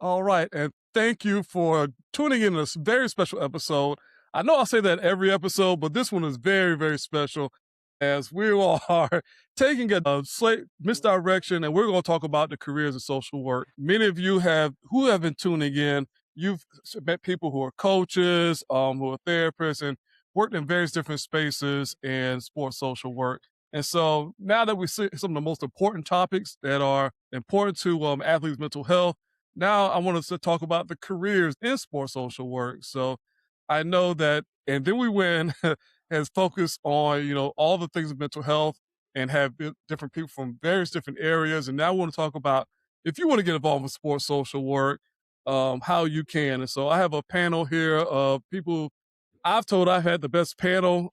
All right, and thank you for tuning in to this very special episode. I know I say that every episode, but this one is very, very special as we all are taking a slight misdirection, and we're going to talk about the careers of social work. Many of you who have been tuning in. You've met people who are coaches, who are therapists, and worked in various different spaces in sports social work. And so now that we see some of the most important topics that are important to athletes' mental health, now I want us to talk about the careers in sports social work. So I know that, and then we win has focused on, all the things of mental health and have different people from various different areas. And now I want to talk about if you want to get involved with sports social work, how you can. And so I have a panel here of people I've told I've had the best panel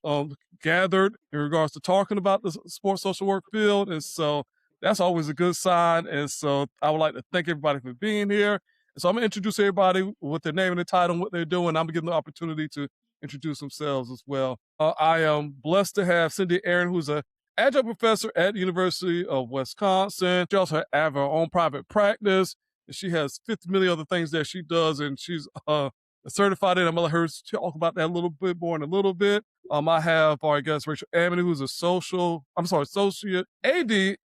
gathered in regards to talking about the sports social work field. And so that's always a good sign. And so I would like to thank everybody for being here. And so I'm going to introduce everybody with their name and their title and what they're doing. I'm going to give them the opportunity to introduce themselves as well. I am blessed to have Cindy Aron, who's an adjunct professor at the University of Wisconsin. She also has her own private practice. And she has 50 million other things that she does. And she's certified in. I'm going to let her talk about that a little bit more in a little bit. I have our guest, Rachel Amity, who's associate AD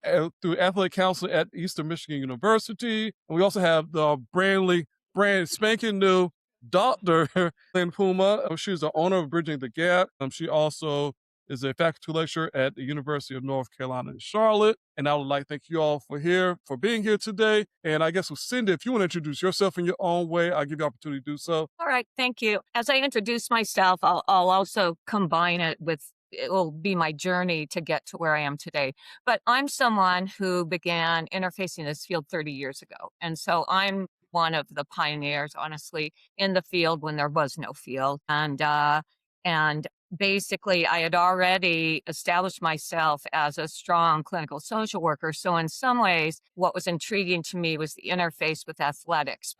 through athletic counseling at Eastern Michigan University. And we also have the brand spanking new Dr. Lynn Puma. She's the owner of Bridging the Gap. She also is a faculty lecturer at the University of North Carolina in Charlotte. And I would like to thank you all for being here today. And I guess with Cindy, if you want to introduce yourself in your own way, I'll give you the opportunity to do so. All right, thank you. As I introduce myself, I'll also combine it with it will be my journey to get to where I am today. But I'm someone who began interfacing this field 30 years ago. And so I'm one of the pioneers, honestly, in the field when there was no field. And basically, I had already established myself as a strong clinical social worker. So in some ways, what was intriguing to me was the interface with athletics.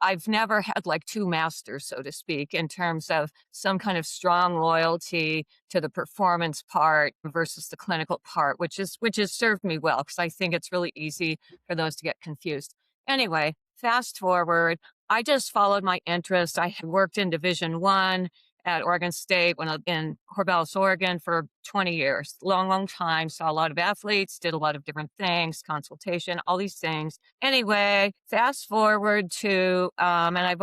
I've never had like two masters, so to speak, in terms of some kind of strong loyalty to the performance part versus the clinical part, which has served me well because I think it's really easy for those to get confused. Anyway, fast forward, I just followed my interest. I had worked in Division I at Oregon State when I was in Corvallis, Oregon for 20 years. Long time. Saw a lot of athletes, did a lot of different things, consultation, all these things. Anyway, fast forward to, and I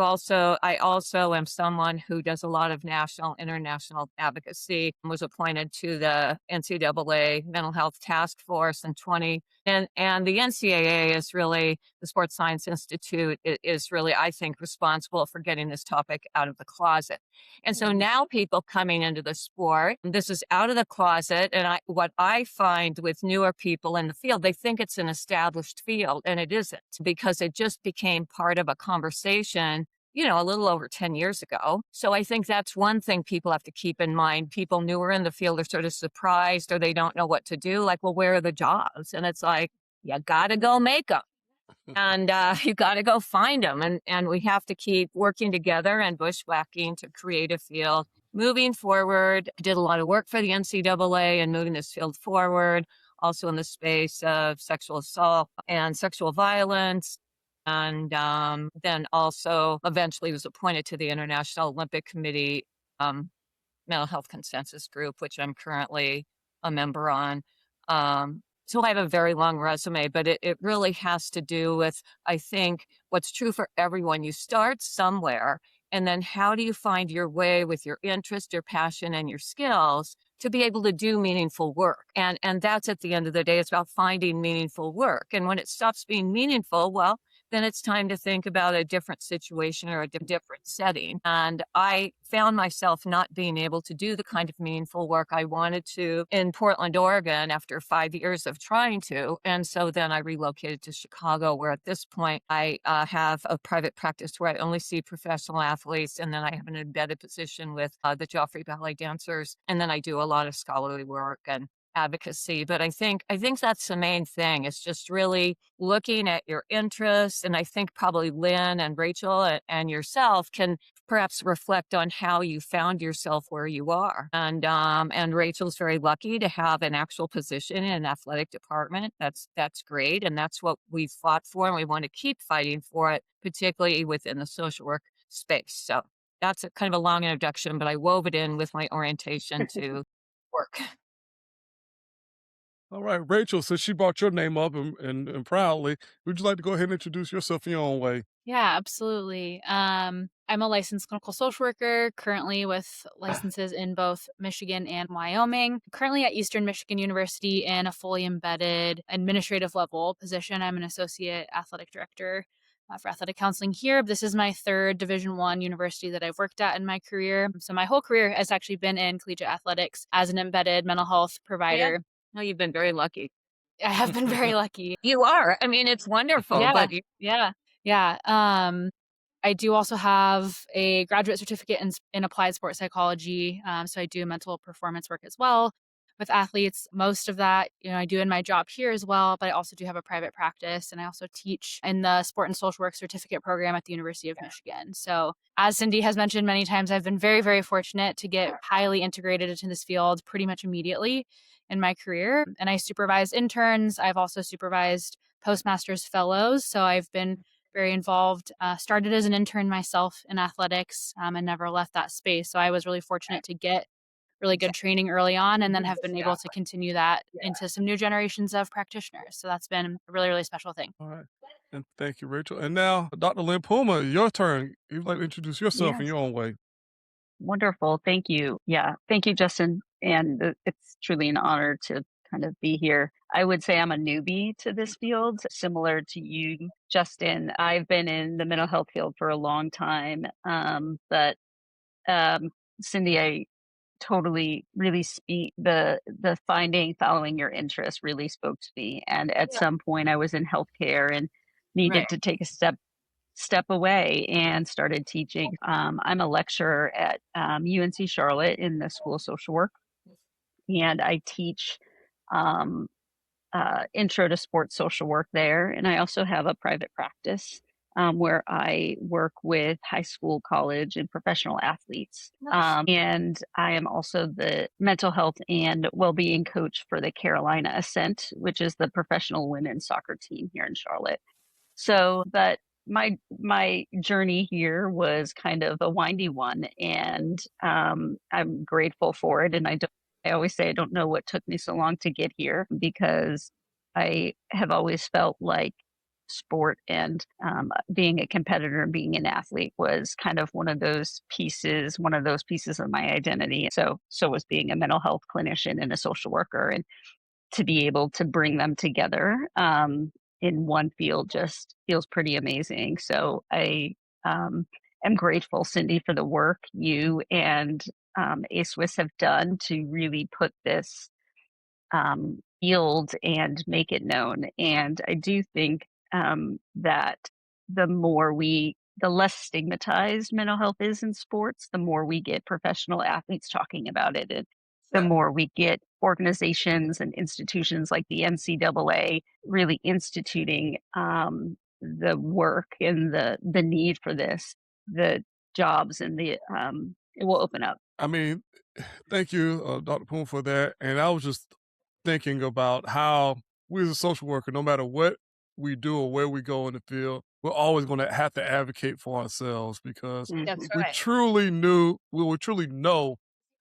also am someone who does a lot of national, international advocacy, was appointed to the NCAA Mental Health Task Force in 20. And the NCAA is really, the Sports Science Institute is really, I think, responsible for getting this topic out of the closet. And so now people coming into the sport, this is out of the closet. And what I find with newer people in the field, they think it's an established field, and it isn't, because it just became part of a conversation, a little over 10 years ago. So I think that's one thing people have to keep in mind. People newer in the field are sort of surprised, or they don't know what to do. Like, well, where are the jobs? And it's like, you got to go make them. And you got to go find them. And we have to keep working together and bushwhacking to create a field. Moving forward, I did a lot of work for the NCAA and moving this field forward, also in the space of sexual assault and sexual violence. And then also eventually was appointed to the International Olympic Committee Mental Health Consensus Group, which I'm currently a member on. So I have a very long resume, but it really has to do with, I think, what's true for everyone. You start somewhere, and then how do you find your way with your interest, your passion, and your skills to be able to do meaningful work? And that's, at the end of the day, it's about finding meaningful work. And when it stops being meaningful, well, then it's time to think about a different situation or a different setting. And I found myself not being able to do the kind of meaningful work I wanted to in Portland, Oregon, after 5 years of trying to. And so then I relocated to Chicago, where at this point I have a private practice where I only see professional athletes. And then I have an embedded position with the Joffrey Ballet Dancers. And then I do a lot of scholarly work and advocacy. But I think that's the main thing. It's just really looking at your interests. And I think probably Lynn and Rachel and yourself can perhaps reflect on how you found yourself where you are. And Rachel's very lucky to have an actual position in an athletic department. That's great. And that's what we fought for, and we want to keep fighting for it, particularly within the social work space. So that's a kind of a long introduction, but I wove it in with my orientation to work. All right, Rachel, since she brought your name up and proudly, would you like to go ahead and introduce yourself in your own way? Yeah, absolutely. I'm a licensed clinical social worker, currently with licenses in both Michigan and Wyoming. Currently at Eastern Michigan University in a fully embedded administrative level position. I'm an associate athletic director for athletic counseling here. This is my third Division I university that I've worked at in my career. So my whole career has actually been in collegiate athletics as an embedded mental health Yeah. provider. No, you've been very lucky. I have been very lucky. You are. I mean, it's wonderful, Yeah, but you yeah, yeah. I do also have a graduate certificate in applied sports psychology. So I do mental performance work as well with athletes. Most of that, I do in my job here as well, but I also do have a private practice, and I also teach in the sport and social work certificate program at the University of Michigan. So as Cindy has mentioned many times, I've been very, very fortunate to get highly integrated into this field pretty much immediately in my career. And I supervise interns. I've also supervised postmasters fellows. So I've been very involved. Started as an intern myself in athletics and never left that space. So I was really fortunate to get really good training early on and then have been able to continue that into some new generations of practitioners. So that's been a really, really special thing. All right. And thank you, Rachel. And now, Dr. Lynn Puma, your turn. You'd like to introduce yourself in Yes, your own way. wonderful. Thank you. Yeah, thank you, Justin. And it's truly an honor to kind of be here. I would say I'm a newbie to this field, similar to you, Justin. I've been in the mental health field for a long time, but um, Cindy, I totally really speak the finding following your interest really spoke to me. And at Yeah. some point, I was in healthcare and Right. needed to take a step away and started teaching. I'm a lecturer at UNC Charlotte in the School of Social Work, and I teach um, intro to sports social work there. And I also have a private practice where I work with high school, college, and professional athletes. Nice. And I am also the mental health and well-being coach for the Carolina Ascent, which is the professional women's soccer team here in Charlotte. So, but my journey here was kind of a windy one, and I'm grateful for it. And I always say I don't know what took me so long to get here because I have always felt like sport and being a competitor and being an athlete was kind of one of those pieces of my identity. So was being a mental health clinician and a social worker, and to be able to bring them together in one field just feels pretty amazing. So I am grateful, Cindy, for the work you and ASWIS have done to really put this field and make it known. And I do think that the less stigmatized mental health is in sports, the more we get professional athletes talking about it. And the more we get organizations and institutions like the NCAA really instituting the work and the need for this, the jobs and it will open up. I mean, thank you, Dr. Puma, for that. And I was just thinking about how we as a social worker, no matter what we do or where we go in the field, we're always going to have to advocate for ourselves because That's Mhm. right. we will truly know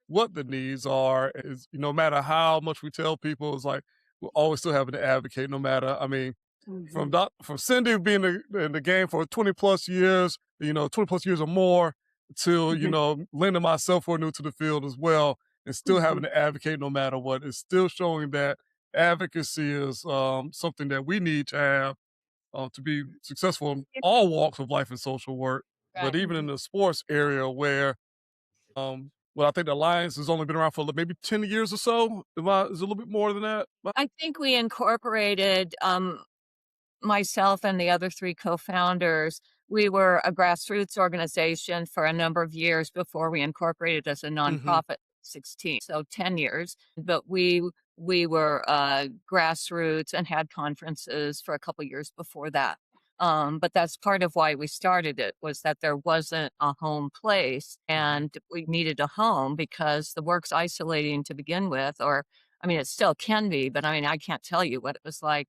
what the needs are. Is no matter how much we tell people, it's like we're always still having to advocate. No matter, I mean, Mhm. from Cindy being in the game for 20 plus years, 20 plus years or more, to Mhm. Lynn and myself were new to the field as well, and still having Mhm. to advocate no matter what. It's still showing that advocacy is something that we need to have to be successful in all walks of life in social work. But Right. even in the sports area, where well, I think the Alliance has only been around for maybe 10 years or so. Is it a little bit more than that? I think we incorporated myself and the other three co-founders. We were a grassroots organization for a number of years before we incorporated as a Hmm. nonprofit 16, so 10 years. But we we were grassroots and had conferences for a couple years before that. But that's part of why we started it, was that there wasn't a home place and we needed a home because the work's isolating to begin with, or I mean, it still can be, but I mean, I can't tell you what it was like,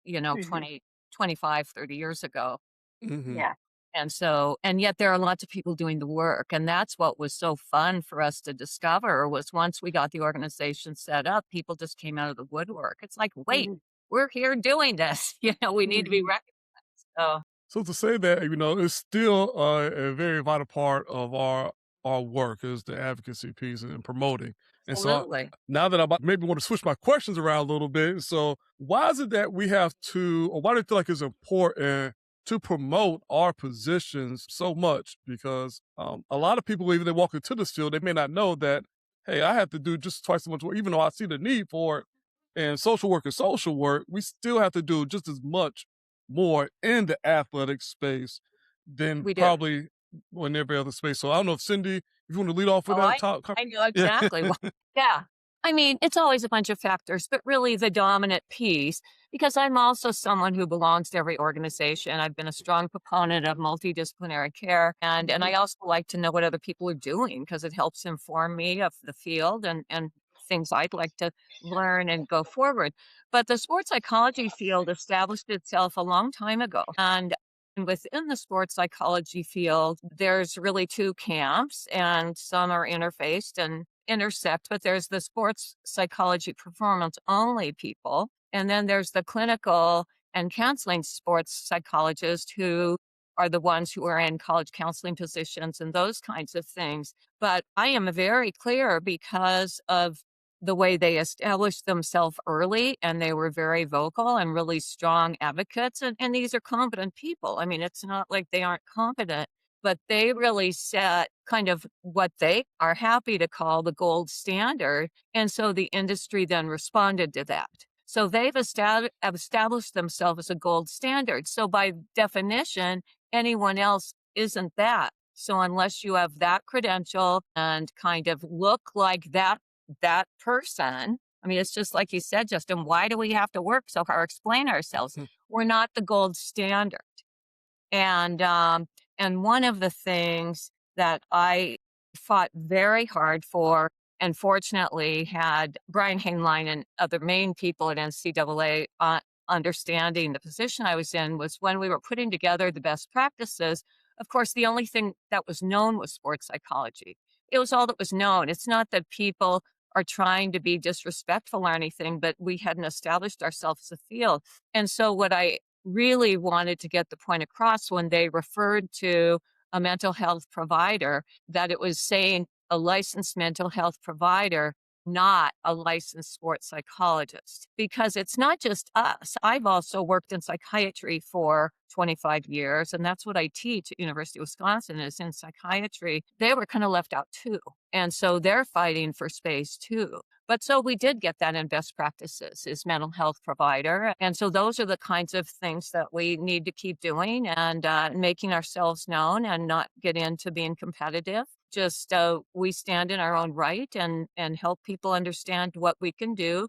Mhm. 20, 25, 30 years ago. Hmm. Yeah. And so, and yet there are lots of people doing the work. And that's what was so fun for us to discover, was once we got the organization set up, people just came out of the woodwork. It's like, wait, Mhm. we're here doing this. We need to be Mhm. recognized. So So to say that, it's still a very vital part of our work is the advocacy piece and promoting. And so absolutely. now that maybe want to switch my questions around a little bit. So why is it that we have to, or why do you feel like it's important to promote our positions so much? Because a lot of people, even they walk into this field, they may not know that, hey, I have to do just twice as much work, even though I see the need for it. And social work, we still have to do just as much more in the athletic space than We do. probably in every other space. So I don't know if Cindy, if you want to lead off with Oh, that I top. I know Yeah. exactly. Well, yeah. I mean, it's always a bunch of factors, but really the dominant piece, because I'm also someone who belongs to every organization. I've been a strong proponent of multidisciplinary care, and Mhm. I also like to know what other people are doing because it helps inform me of the field and things I'd like to learn and go forward. But the sports psychology field established itself a long time ago, and within the sports psychology field, there's really two camps, and some are interfaced and intersect, but there's the sports psychology performance only people. And then there's the clinical and counseling sports psychologists who are the ones who are in college counseling positions and those kinds of things. But I am very clear because of the way they established themselves early, and they were very vocal and really strong advocates. And these are competent people. I mean, it's not like they aren't competent, but they really set kind of what they are happy to call the gold standard. And so the industry then responded to that. So they've established themselves as a gold standard. So by definition, anyone else isn't that. So unless you have that credential and kind of look like that person. I mean, it's just like you said, Justin, why do we have to work so hard, explain ourselves? We're not the gold standard. And and one of the things that I fought very hard for, and fortunately had Brian Hainline and other main people at NCAA understanding the position I was in, was when we were putting together the best practices. Of course, the only thing that was known was sports psychology. It was all that was known. It's not that people are trying to be disrespectful or anything, but we hadn't established ourselves as a field. And so what I really wanted to get the point across when they referred to a mental health provider, that it was saying a licensed mental health provider, not a licensed sports psychologist, because it's not just us. I've also worked in psychiatry for 25 years, and that's what I teach at University of Wisconsin, is in psychiatry. They were kind of left out too. And so they're fighting for space too. But so we did get that in best practices, is mental health provider. And so those are the kinds of things that we need to keep doing, and making ourselves known and not get into being competitive. Just we stand in our own right and help people understand what we can do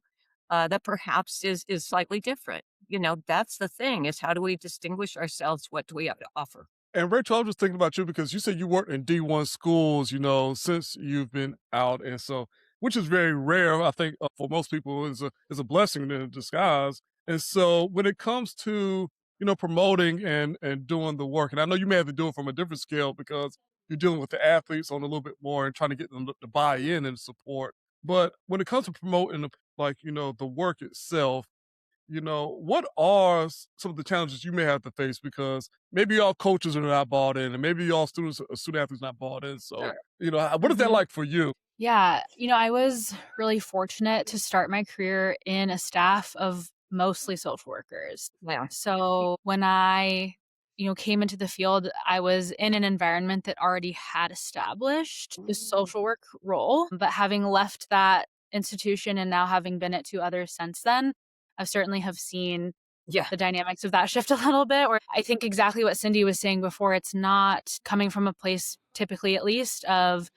that perhaps is slightly different. That's the thing, is how do we distinguish ourselves? What do we have to offer? And Rachel, I was just thinking about you because you said you worked in D1 schools, since you've been out. And so, which is very rare, I think, for most people, is a blessing in disguise. And so, when it comes to, promoting and doing the work, and I know you may have to do it from a different scale because you're dealing with the athletes on a little bit more and trying to get them to buy in and support. But when it comes to promoting, the work itself, what are some of the challenges you may have to face? Because maybe y'all coaches are not bought in, and maybe y'all student athletes not bought in. So, Sure. what is that Mhm. like for you? Yeah, I was really fortunate to start my career in a staff of mostly social workers. Yeah. So when I, came into the field, I was in an environment that already had established the social work role. But having left that institution and now having been at two others since then, I certainly have seen Yeah. the dynamics of that shift a little bit. Or I think exactly what Cindy was saying before, it's not coming from a place, typically at least, of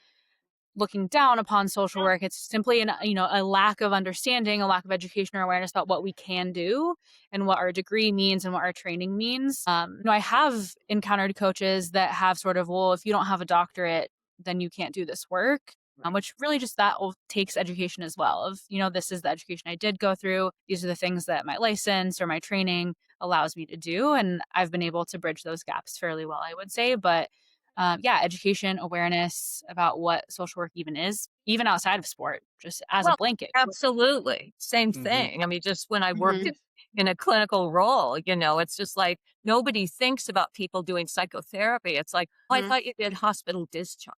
looking down upon social work. It's simply a lack of understanding, a lack of education or awareness about what we can do and what our degree means and what our training means. I have encountered coaches that have sort of, well, if you don't have a doctorate, then you can't do this work. Which really just takes education as well of, this is the education I did go through. These are the things that my license or my training allows me to do. And I've been able to bridge those gaps fairly well, I would say. But education, awareness about what social work even is, even outside of sport, just as a blanket. Absolutely. Same thing. I mean, just when I worked in a clinical role, it's just like nobody thinks about people doing psychotherapy. It's like, I thought you did hospital discharge,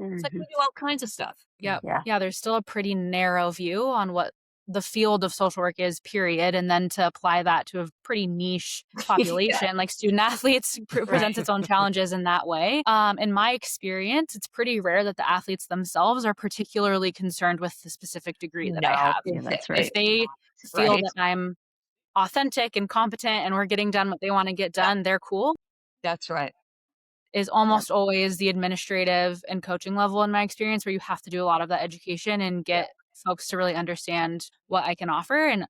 It's like we do all kinds of stuff. Yeah. There's still a pretty narrow view on what the field of social work is, period. And then to apply that to a pretty niche population, like student athletes, presents its own challenges in that way. In my experience, it's pretty rare that the athletes themselves are particularly concerned with the specific degree that I have. Yeah, that's right. If they feel that I'm authentic and competent and we're getting done what they want to get done, they're cool. That's right. Is almost always the administrative and coaching level in my experience, where you have to do a lot of that education and get folks to really understand what I can offer. And,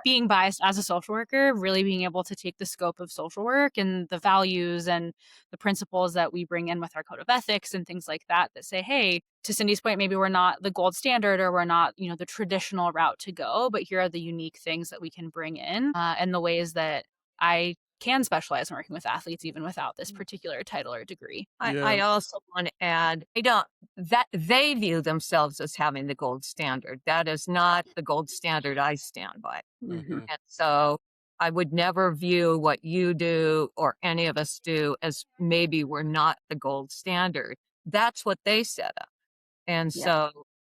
being biased as a social worker, really being able to take the scope of social work and the values and the principles that we bring in with our code of ethics and things like that say, hey, to Cindy's point, maybe we're not the gold standard or we're not, the traditional route to go, but here are the unique things that we can bring in and the ways that I can specialize in working with athletes even without this particular title or degree. I also want to add, that they view themselves as having the gold standard. That is not the gold standard I stand by. And so I would never view what you do or any of us do as maybe we're not the gold standard. That's what they set up. And so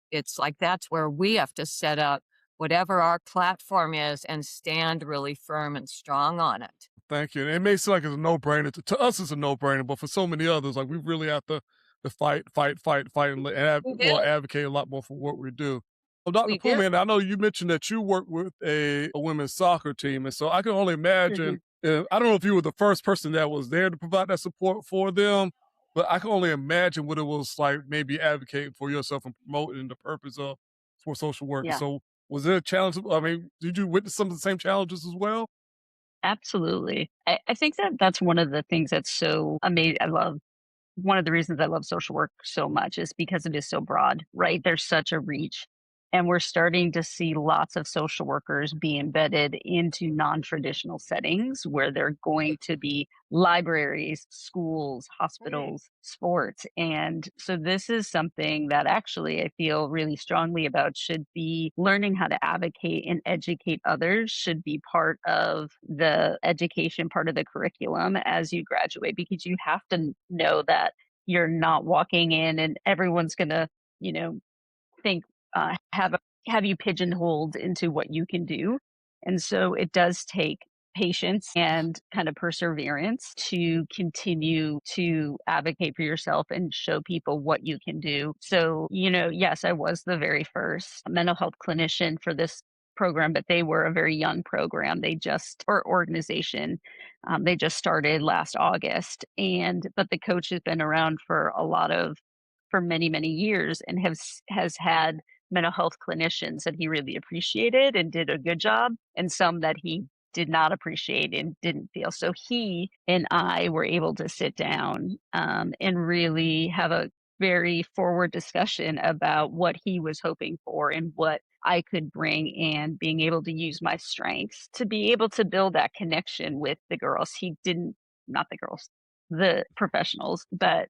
it's like, that's where we have to set up whatever our platform is and stand really firm and strong on it. Thank you. And it may seem like it's a no-brainer. To us, it's a no-brainer, but for so many others, like we really have to fight, and advocate a lot more for what we do. Well, Dr. Puma, and I know you mentioned that you work with a women's soccer team, and so I can only imagine, I don't know if you were the first person that was there to provide that support for them, but I can only imagine what it was like maybe advocating for yourself and promoting the purpose of for social work. Yeah. So was there a challenge? I mean, did you witness some of the same challenges as well? Absolutely. I think that's one of the things that's so amazing. One of the reasons I love social work so much is because it is so broad, right? There's such a reach. And we're starting to see lots of social workers be embedded into non-traditional settings where they're going to be libraries, schools, hospitals, sports. And so this is something that actually I feel really strongly about should be learning how to advocate and educate others should be part of the education part of the curriculum as you graduate, because you have to know that you're not walking in and everyone's going to, think have you pigeonholed into what you can do. And so it does take patience and kind of perseverance to continue to advocate for yourself and show people what you can do. So, yes, I was the very first mental health clinician for this program, but they were a very young program. Or organization. They just started last August. But the coach has been around for many, many years and has had mental health clinicians that he really appreciated and did a good job, and some that he did not appreciate and didn't feel. So he and I were able to sit down and really have a very forward discussion about what he was hoping for and what I could bring, and being able to use my strengths to be able to build that connection with the girls. Not the girls, the professionals, but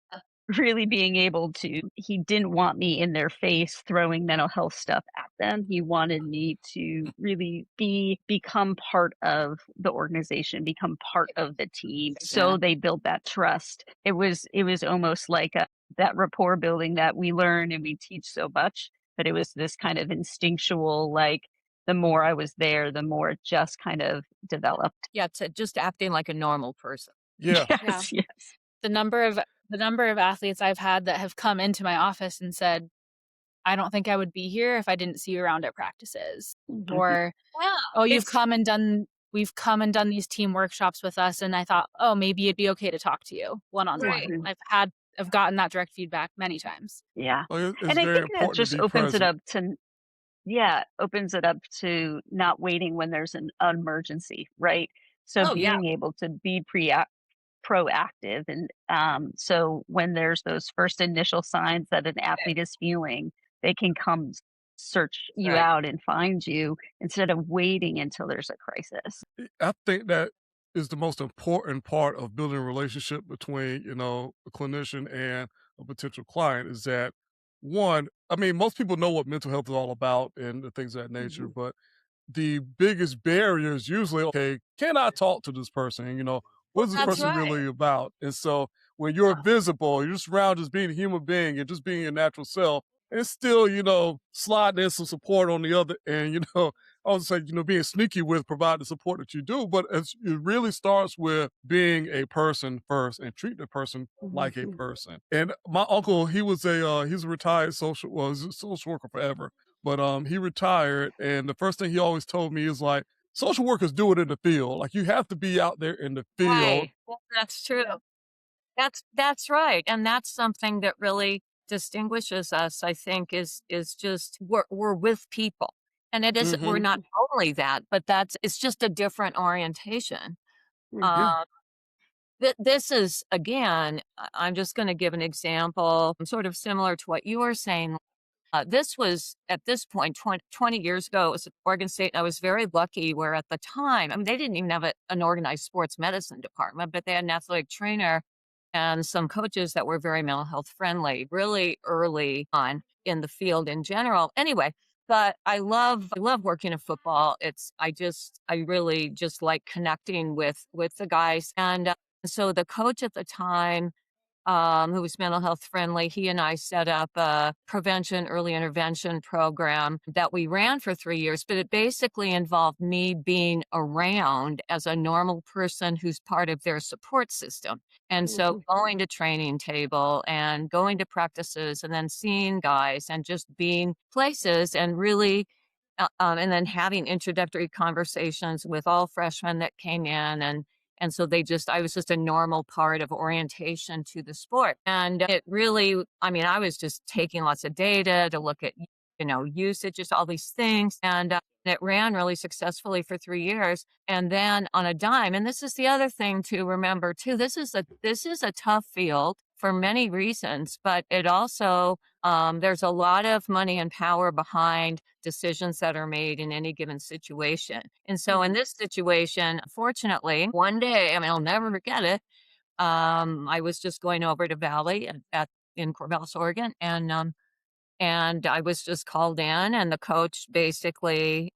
really being able to, he didn't want me in their face throwing mental health stuff at them. He wanted me to really become part of the organization, become part of the team. So they built that trust. It was almost like that rapport building that we learn and we teach so much, but it was this kind of instinctual, like the more I was there, the more it just kind of developed. Yeah, to just acting like a normal person. Yeah. Yes. The number of athletes I've had that have come into my office and said, I don't think I would be here if I didn't see you around at practices. Or, we've come and done these team workshops with us, and I thought, maybe it'd be okay to talk to you one-on-one. I've had I've gotten that direct feedback many times. Yeah. It's And I very think that important to just be opens it present. up to opens it up to not waiting when there's an emergency, right? So Oh, yeah. being able to be proactive, and so when there's those first initial signs that an athlete is feeling, they can come search you Right. out and find you instead of waiting until there's a crisis. I think that is the most important part of building a relationship between, a clinician and a potential client is that one, I mean, most people know what mental health is all about and the things of that nature, Mhm. but the biggest barrier is usually, okay, can I talk to this person? What Well, is this that's person right. really about? And so when you're visible, you're just around just being a human being and just being your natural self, and still, sliding in some support on the other, and, I was say, being sneaky with provide the support that you do, but it really starts with being a person first and treat the person like a Mhm. person. And my uncle, he's a retired he's a social worker forever, but he retired, and the first thing he always told me is like, social workers do it in the field. Like you have to be out there in the field. Right. Well, that's true. That's right, and that's something that really distinguishes us, I think, is just we're with people, and it is we're Hmm. not only that, but it's just a different orientation. Yeah. Um, this is again, I'm just going to give an example, sort of similar to what you were saying. This was at this point 20 years ago. It was at Oregon State. I was very lucky where at the time, I mean, they didn't even have an organized sports medicine department, but they had an athletic trainer and some coaches that were very mental health friendly, really early on in the field in general. Anyway, but I love working in football. I really just like connecting with the guys. And so the coach at the time, who was mental health friendly, he and I set up a prevention, early intervention program that we ran for 3 years. But it basically involved me being around as a normal person who's part of their support system. And so Mhm. going to training table and going to practices and then seeing guys and just being places and really. And then having introductory conversations with all freshmen that came in, and so I was just a normal part of orientation to the sport. And it really, I mean, I was just taking lots of data to look at, usage, just all these things. And it ran really successfully for 3 years. And then on a dime, and this is the other thing to remember too, this is a tough field for many reasons, but it also, there's a lot of money and power behind decisions that are made in any given situation. And so in Mhm. this situation, fortunately, one day, I mean, I'll never forget it. I was just going over to Valley in Corvallis, Oregon, and I was just called in, and the coach basically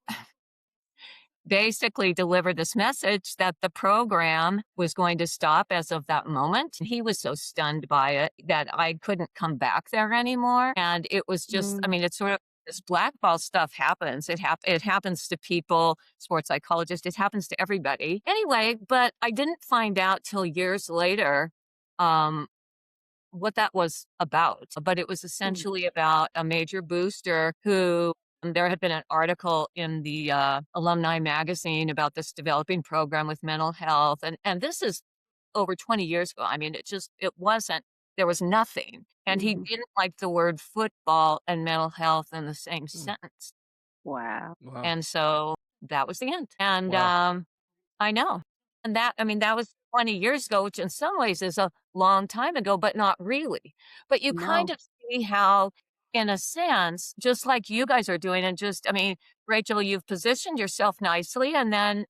delivered this message that the program was going to stop as of that moment. He was so stunned by it that I couldn't come back there anymore. And it was just, I Mm. mean, it's sort of this blackball stuff happens. It happens to people, sports psychologists, it happens to everybody. Anyway, but I didn't find out till years later um, what that was about, but it was Mm. essentially about a major booster who there had been an article in the alumni magazine about this developing program with mental health. And this is over 20 years ago. I mean, it wasn't, there was nothing. And he Mhm. didn't like the word football and mental health in the same Mm. sentence. Wow. Wow. And so that was the end. And Wow. I know. And that, I mean, that was 20 years ago, which in some ways is a long time ago, but not really. But you kind No. of see how, in a sense, just like you guys are doing, and just, I mean, Rachel, you've positioned yourself nicely and then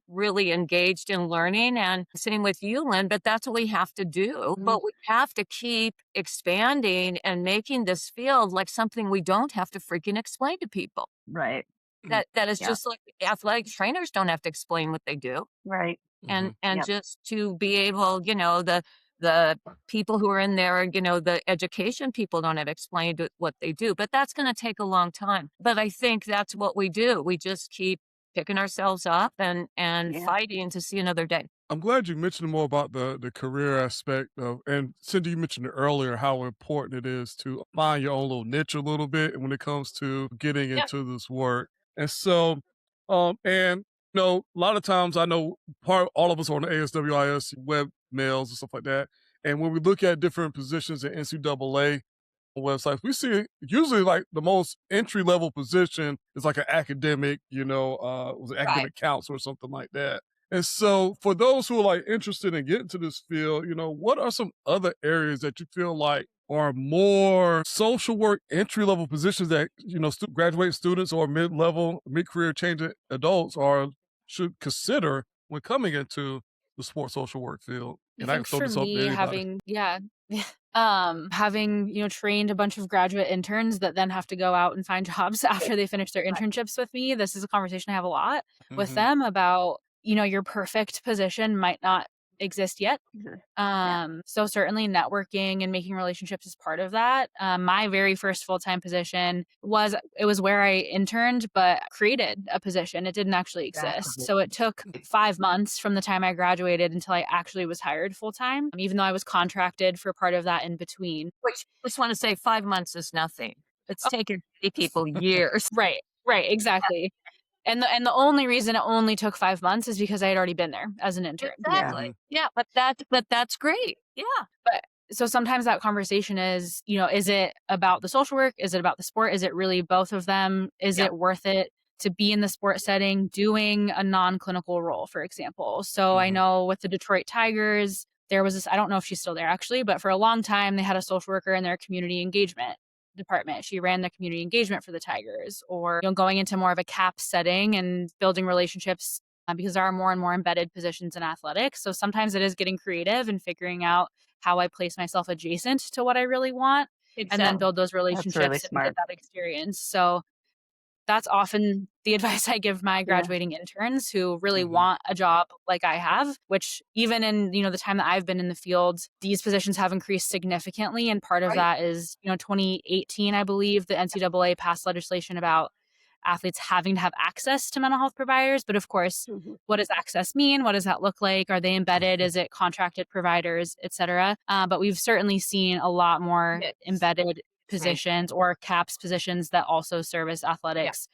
really engaged in learning. And same with you, Lynn, but that's what we have to do. Mhm. But we have to keep expanding and making this field like something we don't have to freaking explain to people. Right. Mm. That is Yeah. just like athletic trainers don't have to explain what they do. Right. Mhm. And Yep. just to be able, the people who are in there, the education people don't have explained what they do, but that's gonna take a long time. But I think that's what we do. We just keep picking ourselves up and Yeah. fighting to see another day. I'm glad you mentioned more about the career aspect of, and Cindy, you mentioned it earlier how important it is to find your own little niche a little bit when it comes to getting Yeah. into this work. And so, and a lot of times I know all of us on the ASWIS web mails and stuff like that. And when we look at different positions in NCAA websites, we see usually like the most entry level position is like an academic, was an Right. academic counselor or something like that. And so for those who are like interested in getting to this field, what are some other areas that you feel like are more social work entry level positions that, graduating students or mid level, mid career changing adults are should consider when coming into the sports social work field? I And I can think throw for this up to me, anybody. having, trained a bunch of graduate interns that then have to go out and find jobs after they finish their Right. internships with me, this is a conversation I have a lot with Hmm. them about, your perfect position might not exist yet. Yeah. So certainly networking and making relationships is part of that. My very first full-time position was where I interned, but created a position. It didn't actually exist. Exactly. So it took 5 months from the time I graduated until I actually was hired full-time, even though I was contracted for part of that in between. Which I just want to say 5 months is nothing. It's taken many people years. Right, exactly. And the only reason it only took 5 months is because I had already been there as an intern. Yeah. Exactly. Yeah, but that's great. Yeah. But so sometimes that conversation is, is it about the social work? Is it about the sport? Is it really both of them? Is Yeah. it worth it to be in the sport setting doing a non-clinical role, for example? So I Hmm. know with the Detroit Tigers, there was this, I don't know if she's still there actually, but for a long time they had a social worker in their community engagement department. She ran the community engagement for the Tigers, or going into more of a cap setting and building relationships because there are more and more embedded positions in athletics. So sometimes it is getting creative and figuring out how I place myself adjacent to what I really want and then Exactly. build those That's really relationships and get smart. that experience. So that's often the advice I give my Yeah. graduating interns who really Hmm. want a job like I have, which even in, the time that I've been in the field, these positions have increased significantly. And part of Right. that is, 2018, I believe, the NCAA passed legislation about athletes having to have access to mental health providers. But of course, Mhm. what does access mean? What does that look like? Are they embedded? Is it contracted providers, et cetera? But we've certainly seen a lot more Yes. embedded Right. positions or caps positions that also service Yeah. athletics.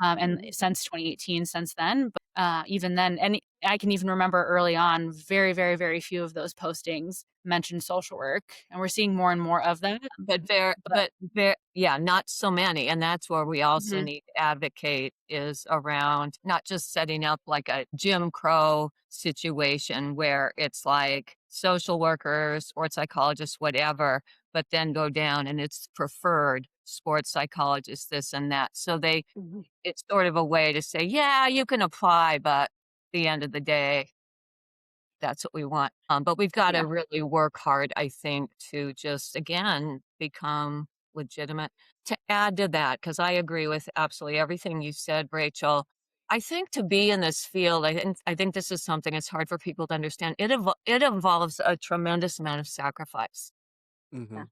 And Mhm. since 2018, since then, but even then, and I can even remember early on, very, very, very few of those postings mentioned social work, and we're seeing more and more of that. But Yeah, not so many. And that's where we also mhm, need to advocate is around not just setting up like a Jim Crow situation where it's like social workers, sports psychologists, whatever, but then go down and it's preferred sports psychologists, this and that. So Mhm. it's sort of a way to say, yeah, you can apply, but at the end of the day, that's what we want. But we've got to Yeah. really work hard, I think, to just again become legitimate. To add to that, because I agree with absolutely everything you said, Rachel. I think to be in this field, I think this is something it's hard for people to understand. It involves a tremendous amount of sacrifice. Hmm.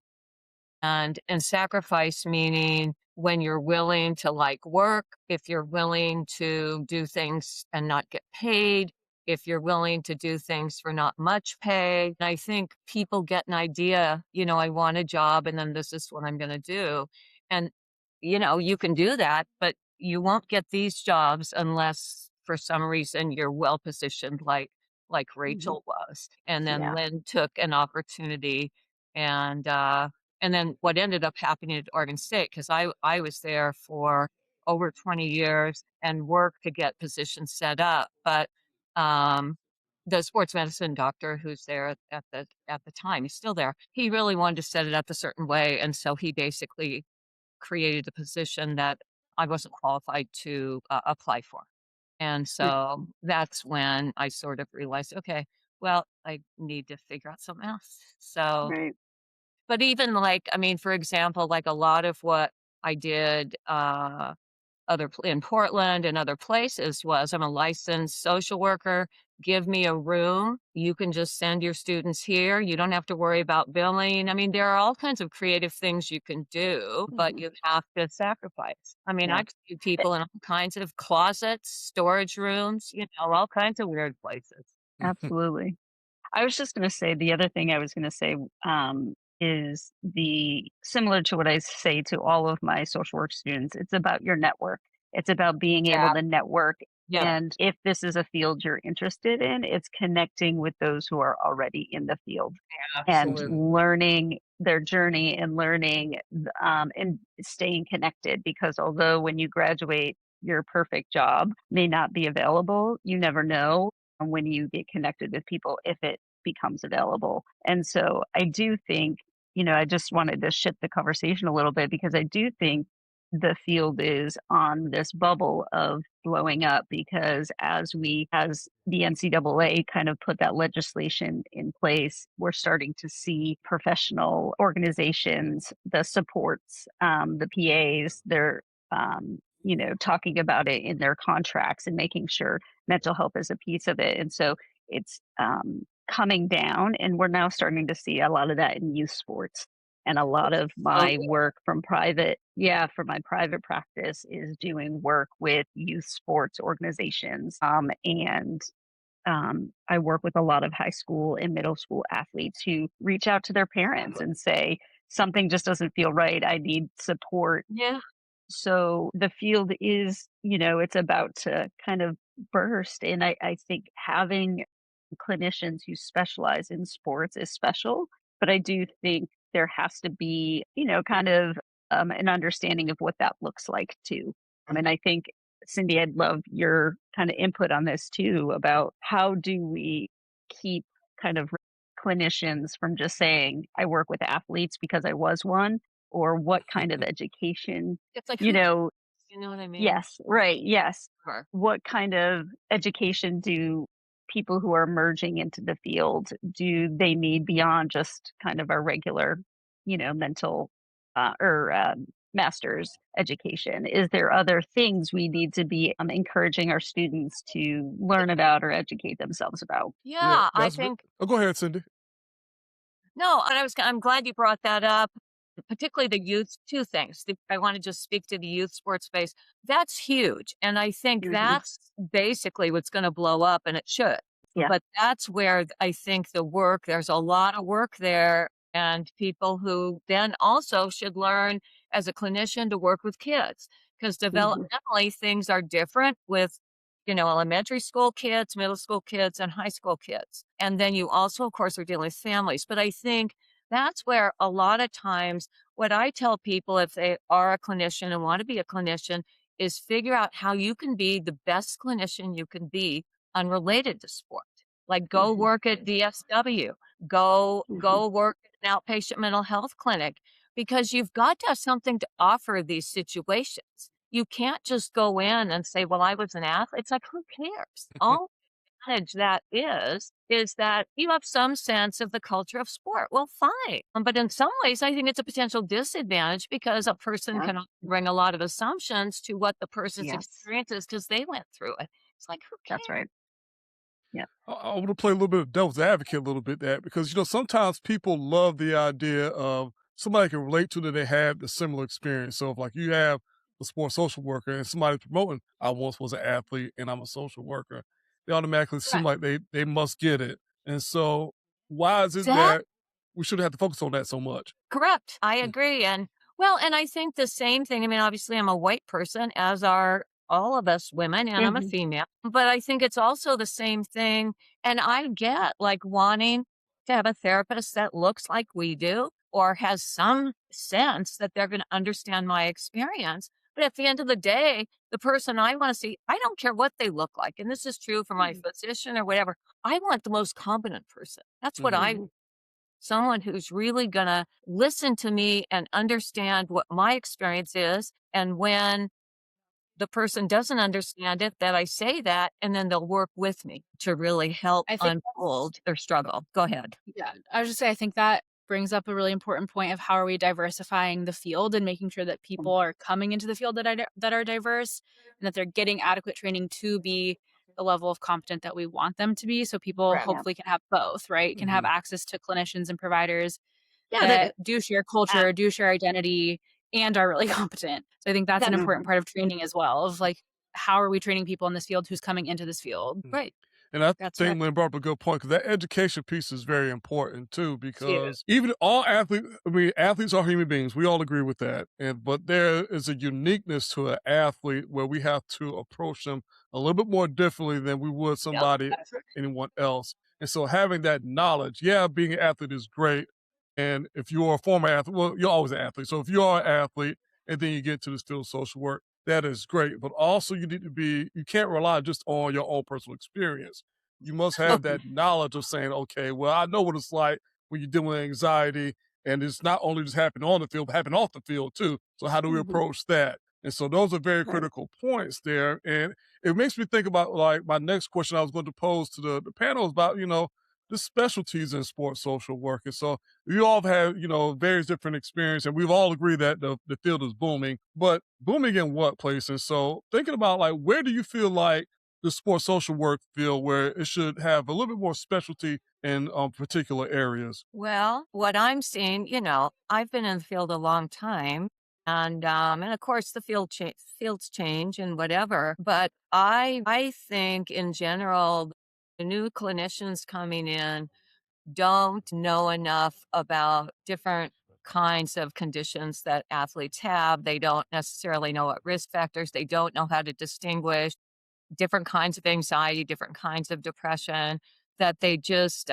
And sacrifice meaning when you're willing to like work, if you're willing to do things and not get paid, if you're willing to do things for not much pay. And I think people get an idea, I want a job and then this is what I'm going to do. And you can do that, but you won't get these jobs unless for some reason you're well positioned like Mhm. Rachel was. And then Yeah. Lynn took an opportunity and and then what ended up happening at Oregon State, because I was there for over 20 years and worked to get positions set up. But um, the sports medicine doctor who's there at the time, he's still there. He really wanted to set it up a certain way, and so he basically created a position that I wasn't qualified to apply for. And Mm. so that's when I sort of realized, okay, well, I need to figure out something else. So Right. but even like, I mean, for example, like a lot of what I did in Portland and other places was I'm a licensed social worker. Give me a room. You can just send your students here. You don't have to worry about billing. I mean, there are all kinds of creative things you can do, but Mhm. you have to sacrifice. I mean, Yeah. I've seen people in all kinds of closets, storage rooms, all kinds of weird places. Absolutely. I was just going to say the other thing I was going to say is the similar to what I say to all of my social work students. It's about your network. It's about being able Yeah. to network Yeah. And if this is a field you're interested in, it's connecting with those who are already in the field and Absolutely. learning their journey and learning and staying connected. Because although when you graduate, your perfect job may not be available, you never know when you get connected with people if it becomes available. And so I do think, I just wanted to shift the conversation a little bit because I do think the field is on this bubble of blowing up because as the NCAA kind of put that legislation in place, we're starting to see professional organizations, the supports, the PAs, they're talking about it in their contracts and making sure mental health is a piece of it. And so it's coming down, and we're now starting to see a lot of that in youth sports. And a lot of my work from for my private practice is doing work with youth sports organizations. And I work with a lot of high school and middle school athletes who reach out to their parents and say, something just doesn't feel right. I need support. Yeah. So the field is, it's about to kind of burst. And I think having clinicians who specialize in sports is special. But I do think there has to be, kind of an understanding of what that looks like too. And I think, Cindy, I'd love your kind of input on this too about how do we keep kind of clinicians from just saying, I work with athletes because I was one, or what kind of education, It's like, you know, you know what I mean? yes, right, yes. Sure. What kind of education do people who are merging into the field, do they need beyond just kind of our regular, mental or master's education? Is there other things we need to be encouraging our students to learn about or educate themselves about? Yeah, Yeah, I that's good. think Oh, go ahead, Cindy. no, and I'm glad you brought that up, particularly the youth. Two things. I want to just speak to the youth sports space. That's huge, and I think Mhm. that's basically what's going to blow up, and it should. Yeah. But that's where I think there's a lot of work there, and people who then also should learn as a clinician to work with kids because Mhm. developmentally things are different with elementary school kids, middle school kids, and high school kids. And then you also, of course, are dealing with families. But I think that's where a lot of times what I tell people if they are a clinician and want to be a clinician is figure out how you can be the best clinician you can be unrelated to sport. Like go Mhm. work at DSW, Mhm. go work at an outpatient mental health clinic because you've got to have something to offer these situations. You can't just go in and say, well, I was an athlete. It's like, who cares? All advantage that is that you have some sense of the culture of sport. Well, fine. But in some ways, I think it's a potential disadvantage because a person Yeah. can bring a lot of assumptions to what the person's Yes, experience is because they went through it. It's like, who that's cares? right. Yeah. I want to play a little bit of devil's advocate a little bit there because sometimes people love the idea of somebody can relate to that they have the similar experience. So if like you have a sports social worker and somebody promoting, I once was an athlete and I'm a social worker, they automatically seem Right. like they must get it. And so why is it Exactly. that we shouldn't have to focus on that so much? Correct. I Mm. agree. And well, and I think the same thing. I mean, obviously, I'm a white person, as are all of us women, and I'm a Mhm. female. But I think it's also the same thing. And I get like wanting to have a therapist that looks like we do or has some sense that they're going to understand my experience. But at the end of the day, the person I want to see, I don't care what they look like. And this is true for my Mhm. physician or whatever. I want the most competent person. That's what Mhm. I Mhm. someone who's really going to listen to me and understand what my experience is. And when the person doesn't understand it, that I say that, and then they'll work with me to really help I think that's unfold their struggle. Go ahead. Yeah, I was just say I think that brings up a really important point of how are we diversifying the field and making sure that people are coming into the field that are diverse and that they're getting adequate training to be the level of competent that we want them to be. So people Correct. Yeah. hopefully can have both, right? Can have Mhm. access to clinicians and providers Yeah, that do share uh, culture, do share identity, and are really competent. So I think that's an that's important Mhm. part of training as well. Of like, how are we training people in this field who's coming into this field? Mm. right. And I That's think right. Lynn brought up a good point because that education piece is very important too. Huge. Because even all athletes, I mean, athletes are human beings. We all agree with that. But there is a uniqueness to an athlete where we have to approach them a little bit more differently than we would Yep. somebody, anyone else. And so having that knowledge, yeah, being an athlete is great. And if you're a former athlete, well, you're always an athlete. So if you are an athlete and then you get to this field of social work, that is great. But also you need to be, you can't rely just on your own personal experience. You must have that knowledge of saying, okay, well, I know what it's like when you're dealing with anxiety, and it's not only just happening on the field, but happening off the field too. So how do we approach that? And so those are very Right. critical points there. And it makes me think about like my next question I was going to pose to the panel is about, the specialties in sports social work. And so we all have, various different experience, and we've all agreed that the field is booming, but booming in what place? And so thinking about like, where do you feel like the sports social work field where it should have a little bit more specialty in particular areas? Well, what I'm seeing, I've been in the field a long time, and of course the fields change and whatever. But I think in general, the new clinicians coming in don't know enough about different kinds of conditions that athletes have. They don't necessarily know what risk factors. They don't know how to distinguish different kinds of anxiety, different kinds of depression. That they just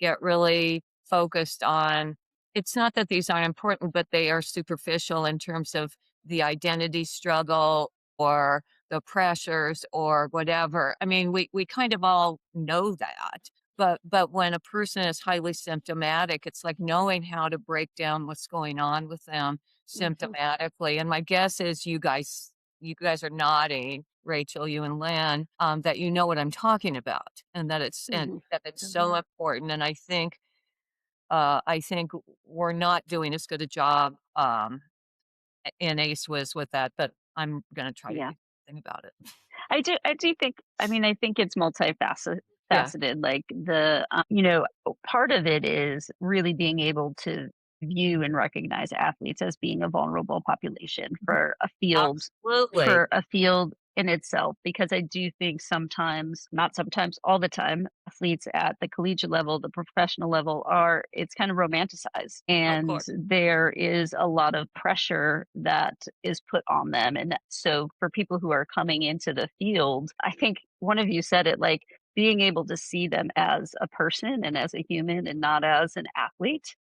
get really focused on. It's not that these aren't important, but they are superficial in terms of the identity struggle or the pressures or whatever. I mean, we kind of all know that. But when a person is highly symptomatic, it's like knowing how to break down what's going on with them symptomatically. And my guess is you guys are nodding, Rachel, you and Lynn, that you know what I'm talking about, and that it's so important. And I think we're not doing as good a job in ACEWIS with that, but I'm going to try to Yeah. do something about it. I do think, I mean, I think it's multifaceted. Yeah. Like part of it is really being able to view and recognize athletes as being a vulnerable population for a field Absolutely. in itself, because I do think sometimes, not sometimes, all the time, athletes at the collegiate level, the professional level it's kind of romanticized. Of And course. there is a lot of pressure that is put on them. And so for people who are coming into the field, I think one of you said it, like being able to see them as a person and as a human and not as an athlete.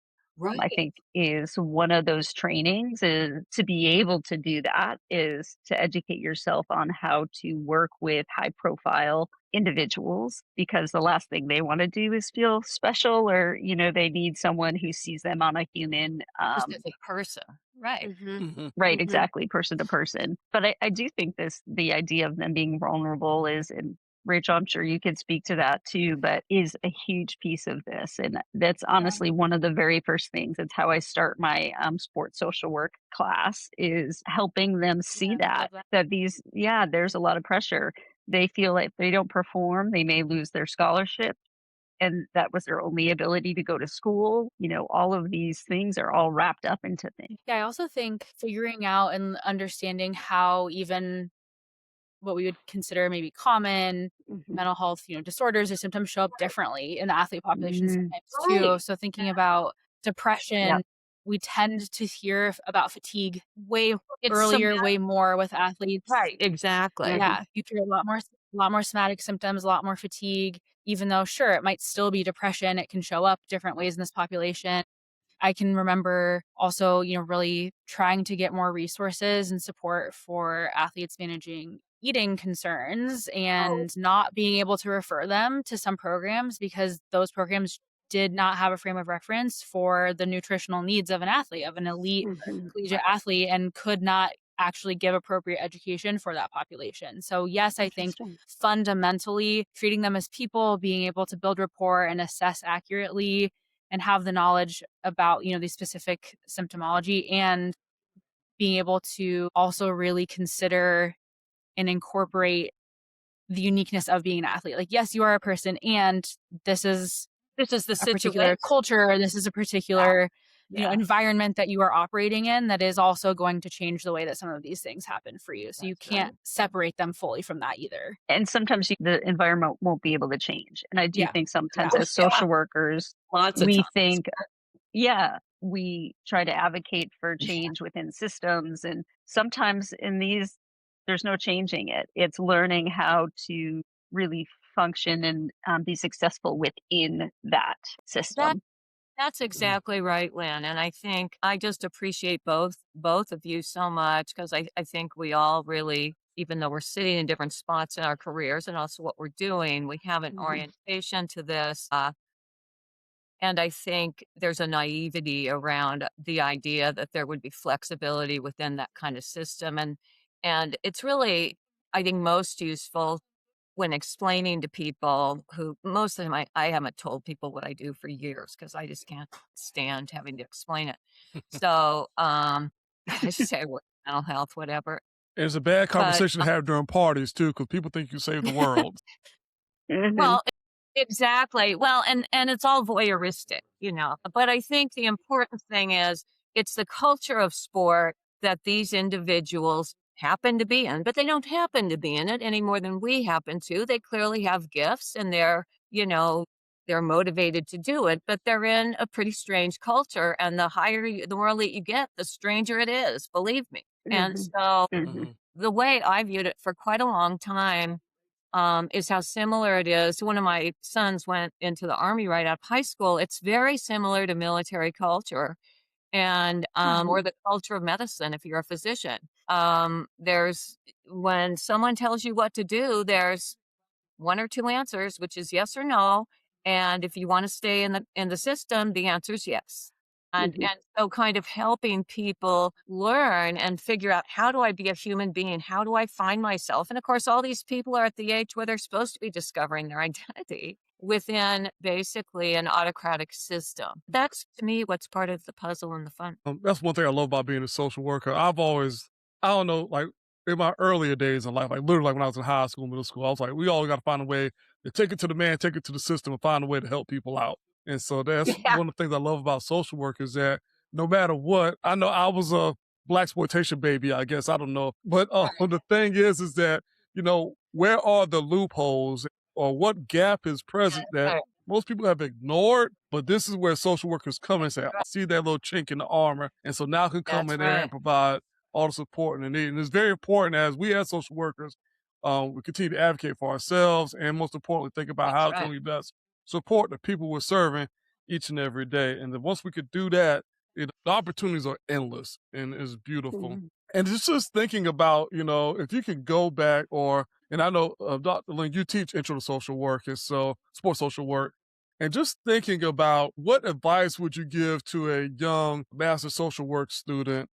I Right. think is one of those trainings. Is to be able to do that is to educate yourself on how to work with high profile individuals, because the last thing they want to do is feel special, or they need someone who sees them on a human Just as a person. Right. right, exactly, person to person. But I do think the idea of them being vulnerable is, and Rachel, I'm sure you could speak to that too, but is a huge piece of this. And that's honestly one of the very first things. It's how I start my sports social work class, is helping them see Yeah, I love that, that. there's a lot of pressure. They feel like if they don't perform, they may lose their scholarship. And that was their only ability to go to school. All of these things are all wrapped up into things. Yeah, I also think figuring out and understanding how even what we would consider maybe common mental health, disorders or symptoms show up differently in the athlete population Mhm. sometimes Right. too. So thinking about depression, Yep. we tend to hear about fatigue way It's earlier, somatic. way more with athletes. Right. Exactly. Mhm. Yeah, you hear a lot more somatic symptoms, a lot more fatigue, even though sure, it might still be depression. It can show up different ways in this population. I can remember also, really trying to get more resources and support for athletes managing eating concerns Oh, and not being able to refer them to some programs because those programs did not have a frame of reference for the nutritional needs of an athlete, of an elite collegiate athlete, and could not actually give appropriate education for that population. So yes, I think Interesting. fundamentally treating them as people, being able to build rapport and assess accurately and have the knowledge about, the specific symptomology, and being able to also really consider and incorporate the uniqueness of being an athlete. Like, yes, you are a person, and this is this is the a particular situation. culture, this is a particular, Yeah. environment that you are operating in that is also going to change the way that some of these things happen for you. So you That's right. can't separate them fully from that either. And sometimes the environment won't be able to change. And I do Yeah. think Yeah. sometimes as Yeah. social workers, Lots of we times. think, yeah, we try to advocate for change within systems. And sometimes in these, there's no changing it. It's learning how to really function and be successful within that That system. that's exactly right, Lynn. And I think I just appreciate both of you so much because I think we all really, even though we're sitting in different spots in our careers and also what we're doing, we have an Mhm. orientation to this. And I think there's a naivety around the idea that there would be flexibility within that kind of system. And it's really, I think, most useful when explaining to people who most of the time I haven't told people what I do for years because I just can't stand having to explain it. So I just say I work in mental health, whatever. It's a bad But conversation to have during parties too, because people think you save the world. Mhm. well, exactly. Well, and it's all voyeuristic, But I think the important thing is it's the culture of sport that these individuals happen to be in, but they don't happen to be in it any more than we happen to. They clearly have gifts and they're motivated to do it, but they're in a pretty strange culture. And the more elite you get, the stranger it is, believe me. And Mhm. so Mhm. Mhm. the way I viewed it for quite a long time is how similar it is. One of my sons went into the army right out of high school. It's very similar to military culture and Oh. or the culture of medicine if you're a physician. There's when someone tells you what to do, there's one or two answers, which is yes or no. And if you want to stay in the system, the answer is yes. And Mhm. and so kind of helping people learn and figure out how do I be a human being? How do I find myself? And of course, all these people are at the age where they're supposed to be discovering their identity within basically an autocratic system. That's to me what's part of the puzzle and the fun. That's one thing I love about being a social worker. I don't know, like in my earlier days in life, like literally like when I was in high school, middle school, I was like, we all got to find a way to take it to the man, take it to the system, and find a way to help people out. And so that's Yeah. one of the things I love about social work is that no matter what, I know I was a black exploitation baby, I guess, I don't know. But the thing is that, where are the loopholes or what gap is present that Right. most people have ignored, but this is where social workers come and say, I see that little chink in the armor. And so now I can come That's in there and right. provide all the support and the need. And it's very important as we as social workers, we continue to advocate for ourselves and most importantly, think about That's how can right. we best support the people we're serving each and every day. And then once we could do that, the opportunities are endless and it's beautiful. Mhm. And it's just thinking about, if you can go back and I know, Dr. Lynn, you teach intro to social work, and so sports social work. And just thinking about what advice would you give to a young master social work student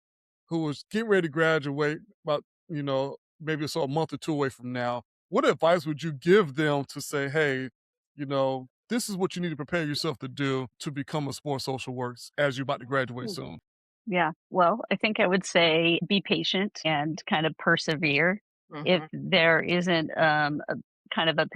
who was getting ready to graduate about, maybe a month or two away from now? What advice would you give them to say, hey, this is what you need to prepare yourself to do to become a sports social worker as you're about to graduate soon? Yeah. Well, I think I would say be patient and kind of persevere. If Hmm. there isn't a kind of a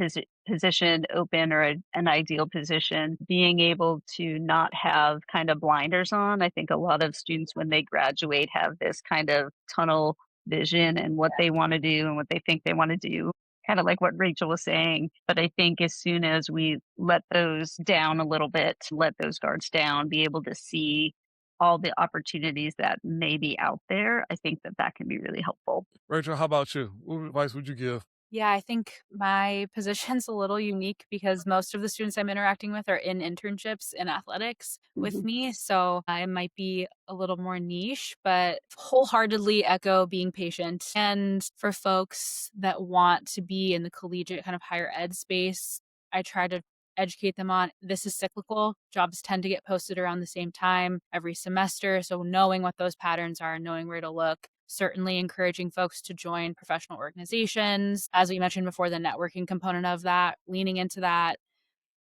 position open or an ideal position, being able to not have kind of blinders on. I think a lot of students, when they graduate, have this kind of tunnel vision and what they want to do and what they think they want to do. Kind of like what Rachel was saying. But I think as soon as we let those down a little bit, let those guards down, be able to see all the opportunities that may be out there, I think that that can be really helpful. Rachel, how about you? What advice would you give? Yeah, I think my position's a little unique because most of the students I'm interacting with are in internships in athletics with Mhm. me. So I might be a little more niche, but wholeheartedly echo being patient. And for folks that want to be in the collegiate kind of higher ed space, I try to educate them on this is cyclical. Jobs tend to get posted around the same time every semester. So knowing what those patterns are, knowing where to look, certainly encouraging folks to join professional organizations. As we mentioned before, the networking component of that, leaning into that.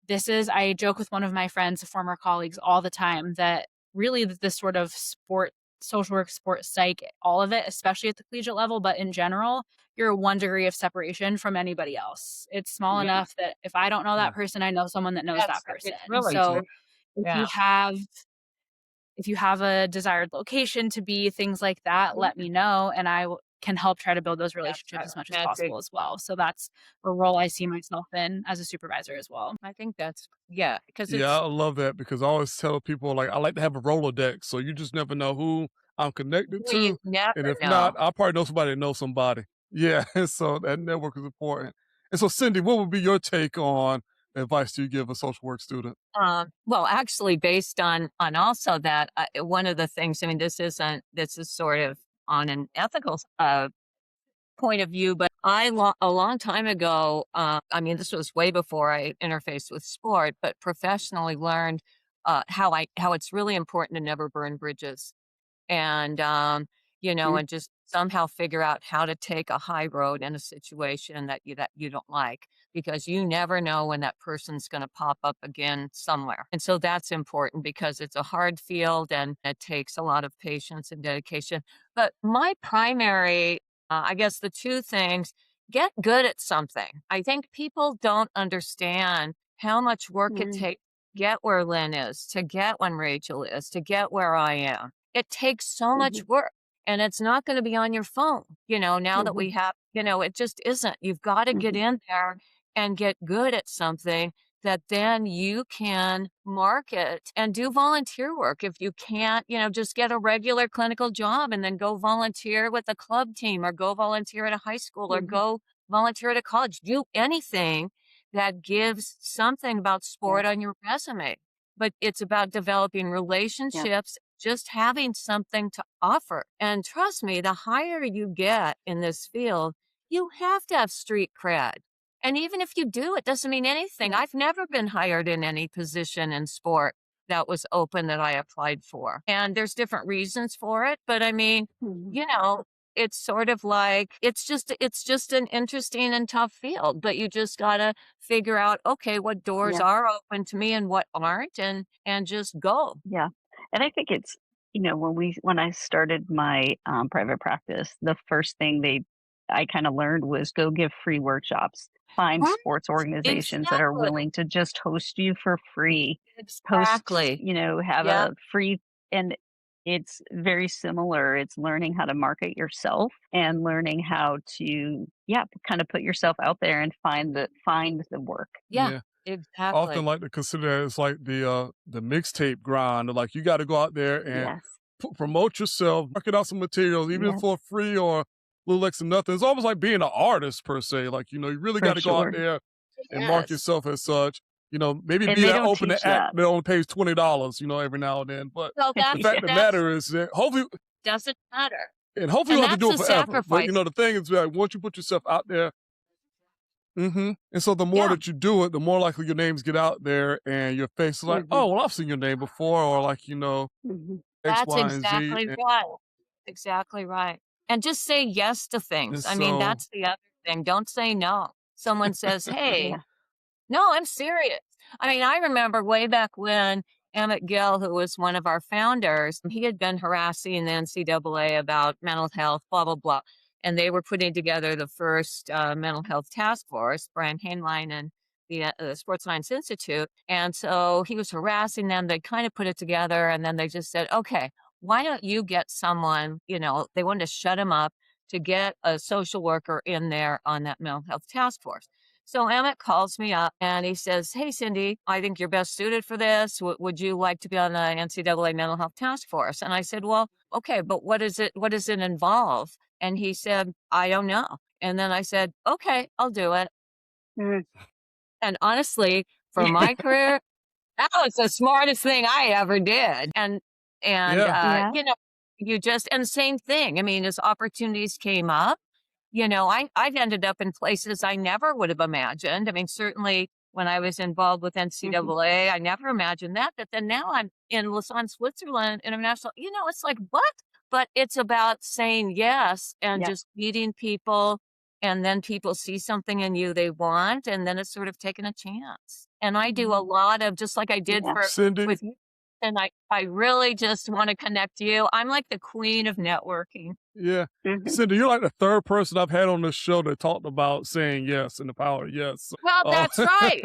I joke with one of my friends, former colleagues, all the time that really this sort of social work, sport psych, all of it, especially at the collegiate level, but in general, you're 1 degree of separation from anybody else. It's small Yeah. enough that if I don't know that person, I know someone that knows that That's person. it's really So true. if you Yeah. have if you have a desired location to be, things like that, let me know, and I can help try to build those relationships as much as possible as well. So that's a role I see myself in as a supervisor as well. I think that's, yeah, because Yeah, it's, I love that because I always tell people, like, I like to have a Rolodex, so you just never know who I'm connected well, you to, never and if not, know. I probably know somebody that knows somebody. Yeah, and so that network is important. And so, Cindy, what would be your take on advice do you give a social work student? Well, actually, based on also that, one of the things, I mean, this is sort of on an ethical point of view, but a long time ago, I mean, this was way before I interfaced with sport, but professionally learned how it's really important to never burn bridges. And Mm, and just somehow figure out how to take a high road in a situation that you don't like, because you never know when that person's going to pop up again somewhere. And so that's important because it's a hard field and it takes a lot of patience and dedication. But my primary, I guess the two things: get good at something. I think people don't understand how much work it mm, takes to get where Lynn is, to get when Rachel is, to get where I am. It takes so much mhm, work, and it's not gonna be on your phone, now that mhm, we have, it just isn't. You've gotta get mhm. in there and get good at something that then you can market and do volunteer work. If you can't, just get a regular clinical job and then go volunteer with a club team or go volunteer at a high school or Mhm. go volunteer at a college. Do anything that gives something about Yeah, sport on your resume. But it's about developing yeah, relationships, just having something to offer. And trust me, the higher you get in this field, you have to have street cred. And even if you do, it doesn't mean anything. yeah. I've never been hired in any position in sport that was open that I applied for. And there's different reasons for it, but I mean, Mhm. you know, it's sort of like it's just an interesting and tough field, but you just got to figure out, okay, what doors Yeah, are open to me and what aren't, and just go. yeah. And I think it's, when I started my private practice, the first thing I kind of learned was go give free workshops. Find Right. sports organizations that are Exactly. willing to just host you for free. Host, Exactly. have Yeah. a free, and it's very similar. It's learning how to market yourself and learning how to, yeah, kind of put yourself out there and find the work. Yeah. Yeah. I often Exactly. like to consider that as like the mixtape grind. Like you got to go out there and Yes. promote yourself, market out some materials, even if Yes. for free or a little extra nothing. It's almost like being an artist per se. Like you really For got to go out sure. there and mark Yes. yourself as such. Maybe And be they that don't opening teach act that. that only pays $20, every now and then. But So the that's fact of the Yes. that's matter is that hopefully, doesn't matter. and hopefully And you don't have to that's do it a forever. But sacrifice. the thing is that once you put yourself out there. And so the more Yeah. that you do it, the more likely your names get out there and your face is like, Mhm. oh, well, I've seen your name before, or like, Mhm. X, That's Y, and Z. exactly right. Exactly right. And just say yes to And things. I mean, so, that's the other thing. Don't say no. Someone says, "Hey, Yeah. no, I'm serious." I mean, I remember way back when Emmett Gill, who was one of our founders, he had been harassing the NCAA about mental health, blah, blah, blah. And they were putting together the first mental health task force, Brian Hainline and the Sports Science Institute. And so he was harassing them. They kind of put it together. And then they just said, okay, why don't you get someone, they wanted to shut him up to get a social worker in there on that mental health task force. So Emmett calls me up and he says, "Hey, Cindy, I think you're best suited for this. Would you like to be on the NCAA mental health task force?" And I said, "Well, okay, but what is it? What does it involve?" And he said, "I don't know." And then I said, "Okay, I'll do it." Mhm. And honestly, for my career, that was the smartest thing I ever did. And yeah, Yeah. you just, and same thing. I mean, as opportunities came up, I've ended up in places I never would have imagined. I mean, certainly when I was involved with Mhm. NCAA, I never imagined that. But then now I'm in Lausanne, Switzerland, international. It's like, what? But it's about saying yes and Yeah. just meeting people. And then people see something in you they want. And then it's sort of taking a chance. And I do a Mhm. lot of, just like I did Yeah. for, Cindy, with you. question, I really just want to connect you. I'm like the queen of networking. Yeah. Mhm. Cindy, you're like the third person I've had on this show that talked about saying yes and the power of yes. Well, that's right.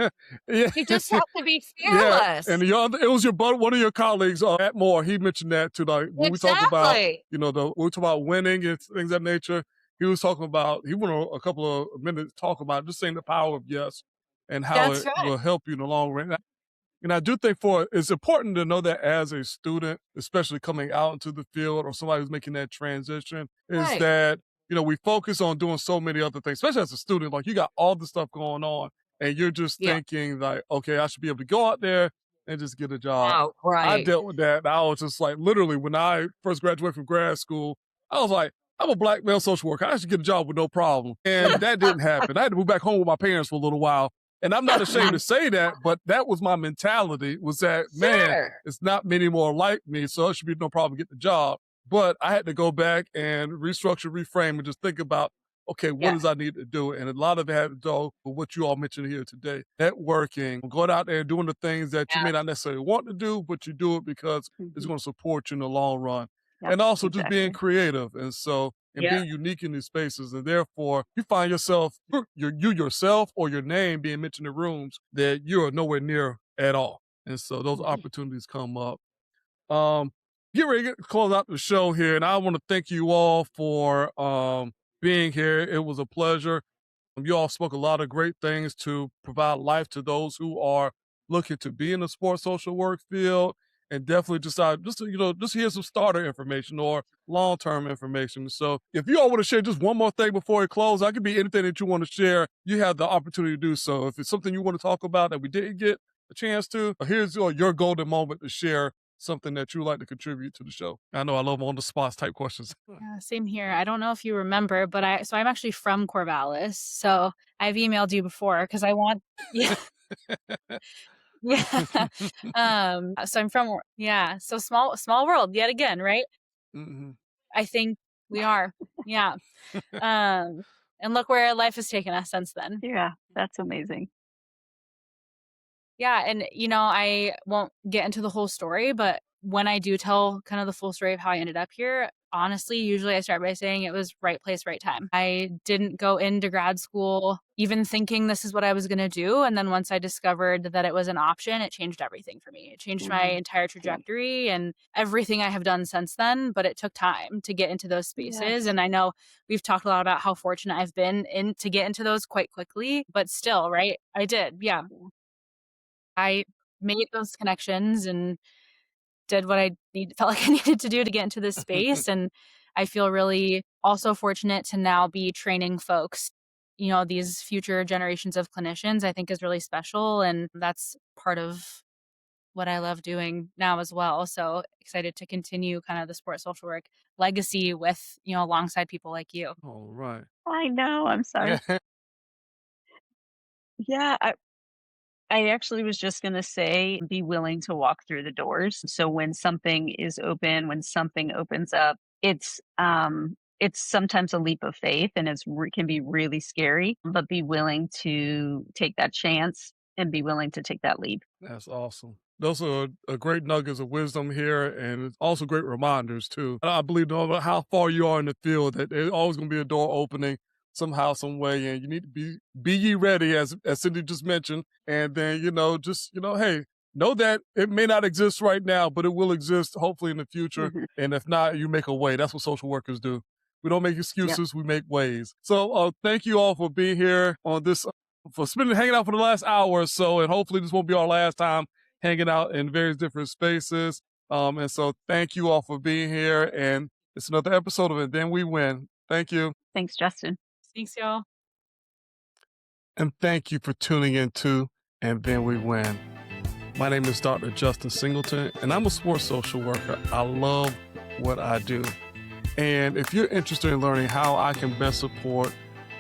Yeah. You just have to be Yeah, fearless. and it was one of your colleagues, Matt Moore. He mentioned that too. Like when we talk about, Exactly. when we talk about winning and things of that nature, he was talking about. He went a couple of minutes to talk about just saying the power of yes and how That's it right. will help you in the long run. And I do think it's important to know that as a student, especially coming out into the field or somebody who's making that transition, is Right. that, we focus on doing so many other things, especially as a student. Like you got all the stuff going on and you're just Yeah. thinking like, okay, I should be able to go out there and just get a job. Oh, I right. dealt with that. I was just like, literally, when I first graduated from grad school, I was like, I'm a black male social worker. I should get a job with no problem. And that didn't happen. I had to move back home with my parents for a little while. And I'm not ashamed to say that, but that was my mentality, was that, man, Sure. it's not many more like me, so it should be no problem getting the job. But I had to go back and restructure, reframe, and just think about, okay, what Yeah. does I need to do? And a lot of it had to do with what you all mentioned here today. Networking, going out there and doing the things that you may not necessarily want to do, but you do it because it's Mhm. going to support you in the long run. Yep, And also just being exactly. creative. And so, and Yeah. being unique in these spaces. And therefore, you find yourself, you yourself or your name being mentioned in rooms that you are nowhere near at all. And so those Mhm. opportunities come up. Get ready to close out the show here. And I want to thank you all for being here. It was a pleasure. You all spoke a lot of great things to provide life to those who are looking to be in the sports social work field, and definitely just hear some starter information or long-term information. So if you all want to share just one more thing before we close, I could be anything that you want to share. You have the opportunity to do so. If it's something you want to talk about that we didn't get a chance to, here's your golden moment to share something that you would like to contribute to the show. I know I love on the spot type questions. Yeah, same here. I don't know if you remember, but I'm actually from Corvallis, so I've emailed you before because I want, yeah, yeah. So I'm from, yeah. So small world yet again, right? Mhm. I think we are, yeah. And look where life has taken us since then. Yeah, that's amazing. Yeah, and I won't get into the whole story, but when I do tell kind of the full story of how I ended up here, honestly, usually I start by saying it was right place, right time. I didn't go into grad school even thinking this is what I was going to do. And then once I discovered that it was an option, it changed everything for me. It changed my Mhm. entire trajectory and everything I have done since then. But it took time to get into those spaces. Yes. And I know we've talked a lot about how fortunate I've been to get into those quite quickly, but still, right? I did. Yeah. I made those connections and did what felt like I needed to do to get into this space. And I feel really also fortunate to now be training folks. These future generations of clinicians, I think is really special. And that's part of what I love doing now as well. So excited to continue kind of the sports social work legacy with, alongside people like you. All right. I know, I'm sorry. Yeah, I actually was just going to say be willing to walk through the doors. So when something is open, when something opens up, it's sometimes a leap of faith and can be really scary, but be willing to take that chance and be willing to take that leap. That's awesome. Those are a great nuggets of wisdom here, and it's also great reminders too. I believe no matter how far you are in the field, that there's always going to be a door opening somehow, some way, and you need to be ye ready, as Cindy just mentioned, and then hey, know that it may not exist right now, but it will exist hopefully in the future, Mhm. and if not, you make a way. That's what social workers do. We don't make Yep. excuses; we make ways. So, thank you all for being here on this for hanging out for the last hour or so, and hopefully this won't be our last time hanging out in various different spaces. And so thank you all for being here, and it's another episode of it. Then we win. Thank you. Thanks, Justin. Thanks, y'all. And thank you for tuning in to And Then We Win. My name is Dr. Justin Singleton, and I'm a sports social worker. I love what I do. And if you're interested in learning how I can best support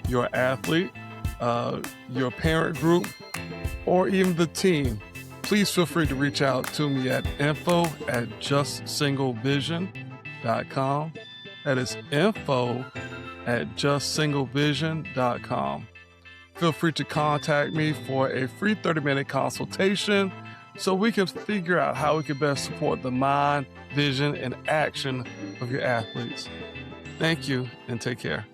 your athlete, your parent group, or even the team, please feel free to reach out to me at info@justsinglevision.com. That is info@justsinglevision.com. Feel free to contact me for a free 30-minute consultation so we can figure out how we can best support the mind, vision, and action of your athletes. Thank you and take care.